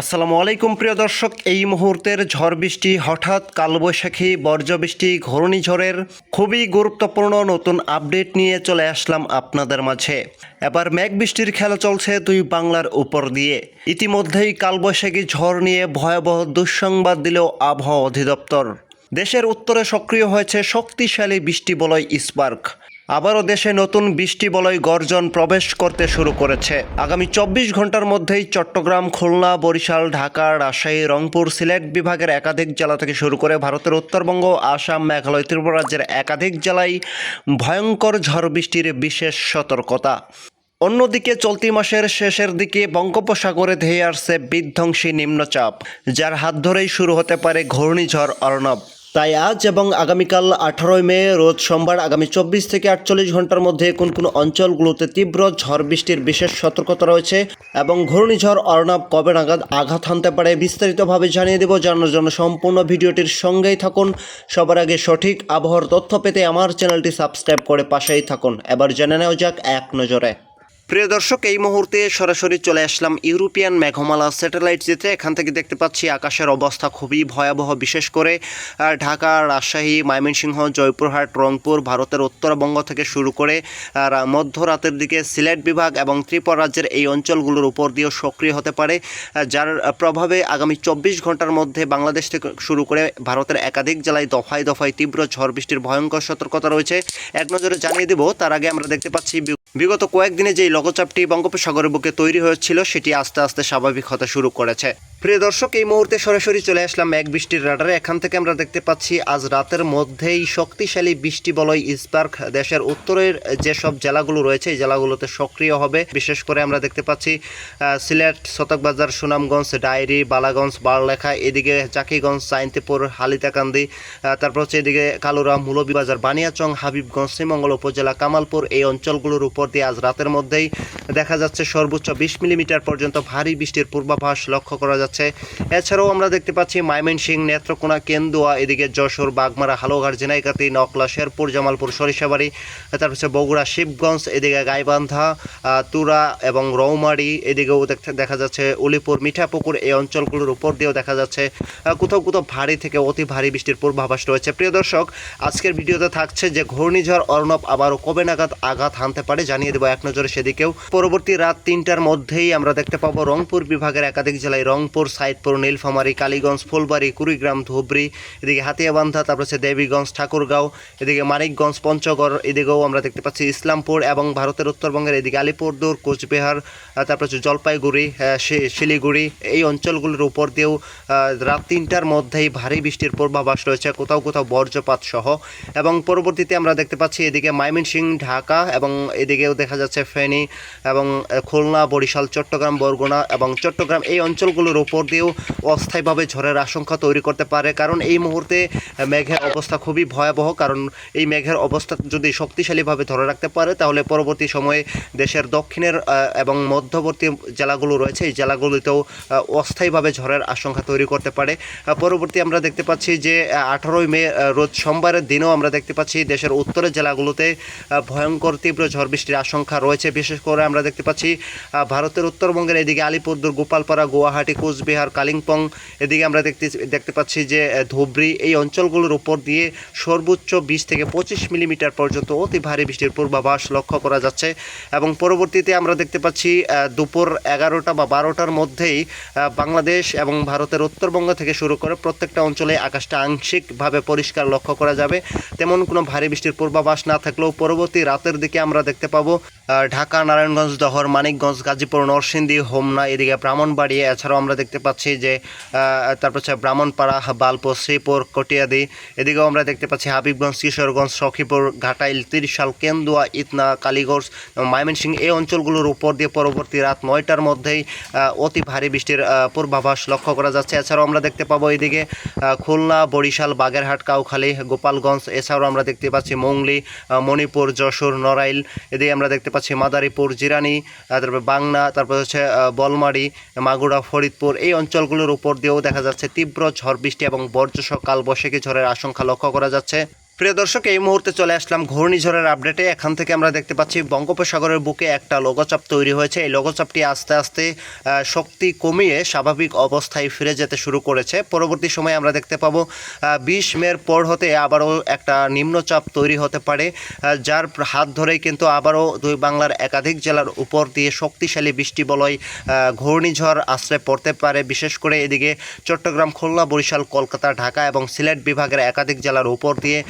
আসসালামু আলাইকুম প্রিয় দর্শক, এই মুহূর্তের ঝড় বৃষ্টি, হঠাৎ কালবৈশাখী, বর্জ্যবৃষ্টি, ঘূর্ণিঝড়ের খুবই গুরুত্বপূর্ণ নতুন আপডেট নিয়ে চলে আসলাম আপনাদের মাঝে। এবার মেঘ বৃষ্টির খেলা চলছে দুই বাংলার উপর দিয়ে। ইতিমধ্যেই কালবৈশাখী ঝড় নিয়ে ভয়াবহ দুঃসংবাদ দিল আবহাওয়া অধিদপ্তর। দেশের উত্তরে সক্রিয় হয়েছে শক্তিশালী বৃষ্টি বলয় স্পার্ক। আবারও দেশে নতুন বৃষ্টি বলয় গর্জন প্রবেশ করতে শুরু করেছে। আগামী 24 ঘন্টার মধ্যেই চট্টগ্রাম, খুলনা, বরিশাল, ঢাকা, রাজশাহী, রংপুর, সিলেট বিভাগের একাধিক জেলা থেকে শুরু করে ভারতের উত্তরবঙ্গ, আসাম, মেঘালয়, ত্রিপুরা রাজ্যের একাধিক জেলায় ভয়ঙ্কর ঝড় বৃষ্টির বিশেষ সতর্কতা। অন্যদিকে চলতি মাসের শেষের দিকে বঙ্গোপসাগরে ধেয়ে আসছে বিধ্বংসী নিম্নচাপ, যার হাত ধরেই শুরু হতে পারে ঘূর্ণিঝড় অর্ণব। তাই আজ এবং আগামীকাল 18 মে রোজ সোমবার আগামী 24 থেকে 48 ঘন্টার মধ্যে কোন কোন অঞ্চলগুলোতে তীব্র ঝড় বৃষ্টির বিশেষ সতর্কতা রয়েছে এবং ঘূর্ণিঝড় অর্ণব কবে নাগাদ আঘাত হানতে পারে বিস্তারিতভাবে জানিয়ে দেব। জানার জন্য সম্পূর্ণ ভিডিওটির সঙ্গেই থাকুন। সবার আগে সঠিক আবহাওয়ার তথ্য পেতে আমার চ্যানেলটি সাবস্ক্রাইব করে পাশেই থাকুন। এবার জেনে নেওয়া যাক এক নজরে। প্রিয় দর্শক, এই মুহূর্তে সরাসরি চলে আসলাম ইউরোপিয়ান মেঘমালা স্যাটেলাইট চিত্রে। এখান থেকে দেখতে পাচ্ছি আকাশের অবস্থা খুবই ভয়াবহ, বিশেষ করে ঢাকা, রাজশাহী, ময়মনসিংহ, জয়পুরহাট, রংপুর, ভারতের উত্তরবঙ্গ থেকে শুরু করে মধ্যরাতের দিকে সিলেট বিভাগ এবং ত্রিপুরা রাজ্যের এই অঞ্চলগুলোর উপর দিয়েও সক্রিয় হতে পারে, যার প্রভাবে আগামী 24 ঘন্টার মধ্যে বাংলাদেশ থেকে শুরু করে ভারতের একাধিক জেলায় দফায় দফায় তীব্র ঝড় বৃষ্টির ভয়ঙ্কর সতর্কতা রয়েছে। এক নজরে জানিয়ে দেব। তার আগে আমরা দেখতে পাচ্ছি বিগত কয়েকদিনে যেই লঘুচাপটি বঙ্গোপসাগরের বুকে তৈরি হয়েছিল সেটি আস্তে আস্তে স্বাভাবিক হতে শুরু করেছে। প্রিয় দর্শক, এই মুহূর্তে সরাসরি চলে আসলাম মেঘ বৃষ্টির রাডারে। এখান থেকে আমরা দেখতে পাচ্ছি আজ রাতের মধ্যেই শক্তিশালী বৃষ্টি বলয় স্পার্ক দেশের উত্তরের যেসব জেলাগুলো রয়েছে এই জেলাগুলোতে সক্রিয় হবে। বিশেষ করে আমরা দেখতে পাচ্ছি সিলেট, শতকবাজার, সুনামগঞ্জ, ডায়েরি, বালাগঞ্জ, বারলেখা, এদিকে চাকিগঞ্জ, সাইন্তিপুর, হালিতাকান্দি, তারপর হচ্ছে এদিকে কালুরা, মৌলভীবাজার, বানিয়াচং, হাবিবগঞ্জ, শ্রীমঙ্গল উপজেলা, কামালপুর, এই অঞ্চলগুলোর উপর দিয়ে আজ রাতের মধ্যেই দেখা যাচ্ছে সর্বোচ্চ 20 মিলিমিটার পর্যন্ত ভারী বৃষ্টির পূর্বাভাস লক্ষ্য করা যাচ্ছে। এছাড়াও আমরা দেখতে পাচ্ছি ময়মনসিংহ, নেত্রকোনা, কেন্দুয়া, এদিকে যশোর, বাগমারা, হালুঘাট, ঝিনাইগাতি, নকলা, শেরপুর, জামালপুর, সরিষাবাড়ি, তারপর হচ্ছে বগুড়া, শিবগঞ্জ, এদিকে গাইবান্ধা, তুরা এবং রৌমারি, এদিকেও দেখা যাচ্ছে উলিপুর, মিঠাপুকুর, এই অঞ্চলগুলোর উপর দিয়েও দেখা যাচ্ছে কোথাও কোথাও ভারী থেকে অতি ভারী বৃষ্টির পূর্বাভাস রয়েছে। প্রিয় দর্শক, আজকের ভিডিওতে থাকছে যে ঘূর্ণিঝড় অর্ণব আবারও কবে নাগাদ আঘাত হানতে পারে জানিয়ে দেবো এক নজরে সেদিকেও। পরবর্তী রাত 3টার মধ্যেই আমরা দেখতে পাবো রংপুর বিভাগের একাধিক জেলায় রংপুর, সাইদপুর, নীলফামারী, কালীগঞ্জ, ফুলবাড়ি, কুড়িগ্রাম, ধুবড়ি, এদিকে হাতিয়াবান্ধা, তারপর হচ্ছে দেবীগঞ্জ, ঠাকুরগাঁও, এদিকে মানিকগঞ্জ, পঞ্চগড়, এদিকেও আমরা দেখতে পাচ্ছি ইসলামপুর এবং ভারতের উত্তরবঙ্গের এদিকে আলিপুরদুয়ার, কোচবিহার, তারপর হচ্ছে জলপাইগুড়ি, শিলিগুড়ি, এই অঞ্চলগুলোর উপর দিয়েও রাত 3টার মধ্যেই ভারী বৃষ্টির পূর্বাভাস রয়েছে, কোথাও কোথাও বজ্রপাত সহ। এবং পরবর্তীতে আমরা দেখতে পাচ্ছি এদিকে ময়মনসিংহ, ঢাকা এবং এদিকেও দেখা যাচ্ছে ফেনী এবং খুলনা, বরিশাল, চট্টগ্রাম, বরগুনা এবং চট্টগ্রাম, এই অঞ্চলগুলোর উপর দিয়েও অস্থায়ীভাবে ঝড়ের আশঙ্কা তৈরি করতে পারে। কারণ এই মুহূর্তে মেঘের অবস্থা খুবই ভয়াবহ। কারণ এই মেঘের অবস্থা যদি শক্তিশালীভাবে ধরে রাখতে পারে তাহলে পরবর্তী সময়ে দেশের দক্ষিণের এবং মধ্যবর্তী জেলাগুলো রয়েছে এই জেলাগুলিতেও অস্থায়ীভাবে ঝড়ের আশঙ্কা তৈরি করতে পারে। পরবর্তী আমরা দেখতে পাচ্ছি যে 18 মে রোজ সোমবারের দিনও আমরা দেখতে পাচ্ছি দেশের উত্তরের জেলাগুলোতে ভয়ঙ্কর তীব্র ঝড় বৃষ্টির আশঙ্কা রয়েছে। বিশেষ করে আমরা দেখতে পাচ্ছি ভারতের উত্তরবঙ্গের এদিকে আলিপুরদুয়ার, গোপালপাড়া, গুয়াহাটি, কোচবিহার, কালিম্পং, এদিকে আমরা দেখতে পাচ্ছি যে ধুবড়ি, এই অঞ্চলগুলোর উপর দিয়ে সর্বোচ্চ 20 থেকে 25 মিলিমিটার পর্যন্ত অতি ভারী বৃষ্টির পূর্বাভাস লক্ষ্য করা যাচ্ছে। এবং পরবর্তীতে আমরা দেখতে পাচ্ছি দুপুর 11টা বা 12টার মধ্যেই বাংলাদেশ এবং ভারতের উত্তরবঙ্গ থেকে শুরু করে প্রত্যেকটা অঞ্চলে আকাশটা আংশিকভাবে পরিষ্কার লক্ষ্য করা যাবে। তেমন কোনো ভারী বৃষ্টির পূর্বাভাস না থাকলেও পরবর্তী রাতের দিকে আমরা দেখতে পাবো ঢাকা, নারায়ণগঞ্জ, দহর, মানিকগঞ্জ, গাজীপুর, নরসিংদী, হোমনা, এদিকে ব্রাহ্মণবাড়িয়া, এছাড়াও আমরা দেখতে পাচ্ছি যে তারপর হচ্ছে ব্রাহ্মণপাড়া, বালপুর, শ্রীপুর, কটিয়াদি, এদিকেও আমরা দেখতে পাচ্ছি হাবিবগঞ্জ, কিশোরগঞ্জ, সখীপুর, ঘাটাইল, ত্রিশাল, কেন্দুয়া, ইতনা, কালীগঞ্জ, ময়মনসিংহ, এই অঞ্চলগুলোর উপর দিয়ে পরবর্তী রাত 9টার মধ্যেই অতি ভারী বৃষ্টির পূর্বাভাস লক্ষ্য করা যাচ্ছে। এছাড়াও আমরা দেখতে পাবো এদিকে খুলনা, বরিশাল, বাগেরহাট, কাউখালী, গোপালগঞ্জ, এছাড়াও আমরা দেখতে পাচ্ছি মংলি, মণিপুর, যশোর, নড়াইল, এদিকে আমরা দেখতে পাচ্ছি মাদারীপুর, জিরানি, তারপর বাংলা, তারপর হচ্ছে বলমারি, মাগুরা, ফরিদপুর, এই অঞ্চলগুলোর উপর দিয়েও দেখা যাচ্ছে তীব্র ঝড় বৃষ্টি এবং বজ্রসহ কালবৈশাখী ঝড়ের আশঙ্কা লক্ষ্য করা যাচ্ছে। প্রিয় দর্শক, এই মুহূর্তে চলে আসলাম ঘূর্ণিঝড়ের আপডেটে। এখান থেকে আমরা দেখতে পাচ্ছি বঙ্গোপসাগরের বুকে একটা লঘুচাপ তৈরি হয়েছে। এই লঘুচাপটি আস্তে আস্তে শক্তি কমিয়ে স্বাভাবিক অবস্থায় ফিরে যেতে শুরু করেছে। পরবর্তী সময়ে আমরা দেখতে পাবো 20 মের পর হতে আবারও একটা নিম্নচাপ তৈরি হতে পারে, যার হাত ধরেই কিন্তু আবারও দুই বাংলার একাধিক জেলার উপর দিয়ে শক্তিশালী বৃষ্টি বলয় ঘূর্ণিঝড় আশ্রয় পড়তে পারে। বিশেষ করে এদিকে চট্টগ্রাম, খুলনা, বরিশাল, কলকাতা, ঢাকা এবং সিলেট বিভাগের একাধিক জেলার উপর দিয়ে